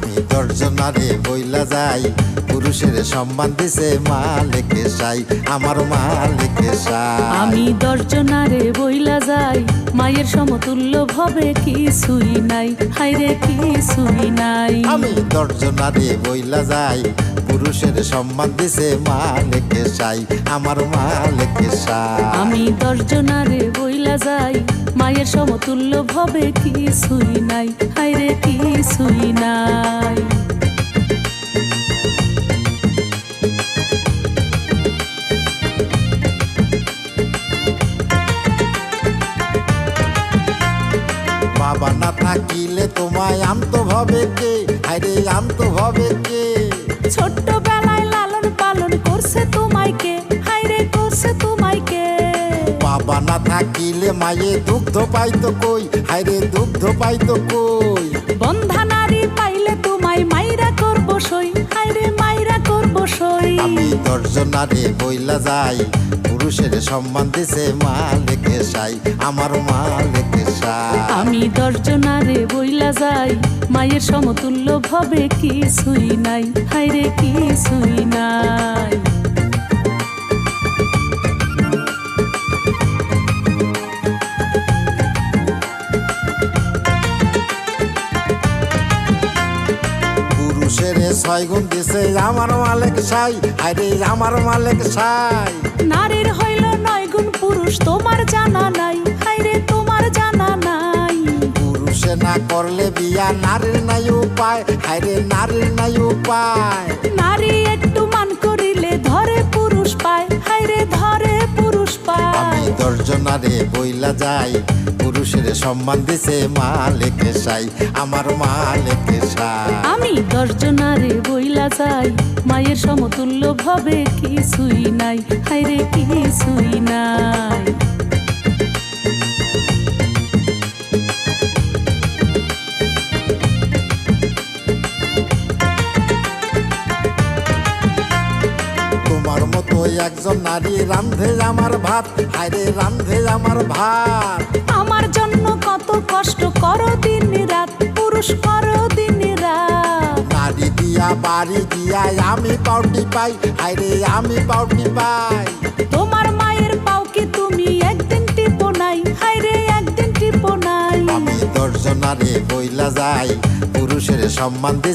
আমি দর্জনারে বইলা যাই, পুরুষের সম্মান দিছে মালিকে সাই, আমার মালিকে সাই। আমি দর্জনারে বইলা যাই, মায়ের সমতুল্য ভবে কিছুই নাই, হাইরে কিছুই নাই। আমি দর্জনারে বইলা যাই, পুরুষের সম্মান দিছে মালিকে সাই, আমার মালিকে সাই। আমি দর্জনারে বইলা যাই, মায়ের সমতুল্য ভবে কিছুই নাই, হাইরে কিছুই নাই। বাবা না থাকিলে তোমায় আনতো ভাবে কে, হায়রে আনতো ভাবে কে। ছোট্ট বেলায় লালন পালন করছে তোমায় কে, হাইরে করছে তোমায় কে। বাবা না থাকিলে মায়ে দুগ্ধ পাইতো কই, হায়রে দুগ্ধ পাইতো কই। বন্ধা নারী পাইলে তোমায় মাইরা করব সই, হাইরে মাইরা করব সই। আমি দর্জনারে বইলা যাই, পুরুষের সম্মান দিছে মালিকে সাই, আমার মালিকে সাই। আমি দর্জনারে বইলা যাই, মায়ের সমতুল্য ভবে কিছুই নাই, হাইরে কিছুই নাই। পুরুষের 6 গুণ দিছে আমার মালিক সাই, হায়রে আমার মালিক সাই। নারীর হইল 9 গুণ পুরুষ তোমার জানা নাই, হাইরে তোমার জানা নাই। পুরুষে না করলে বিয়া নারীর নাই উপায়, হায়রে নারীর নাই উপায়। নারী একটু মান করিলে ধরে পুরুষ পায়, হাইরে ধরে পুরুষ আমি পায়। দর্জনারে বইলা যাই, পুরুষের সম্মান দিছে মালিকে সাই, আমার মালিকে সাই। আমি দর্জনারে বইলা যাই, মায়ের সমতুল্য ভবে কিছুই নাই, হাইরে কিছুই নাই। তোমার মতো একজন নারী রান্ধে আমার ভাত, হায়রে রান্ধে আমার ভাত। আমার জন্য কত কষ্ট করো দিন রাত, পুরুষ করো দিন রাত। নারী দিয়া বাড়ি দিয়া আমি পাউটি পাই, হায়রে আমি পাউটি পাই। তোমার মায়ের পাও কি তুমি একদিন টিপো নাই, হাইরে একদিন টিপো নাই। আমি দর্জনারে বইলা যাই, পুরুষের সম্মান দিছে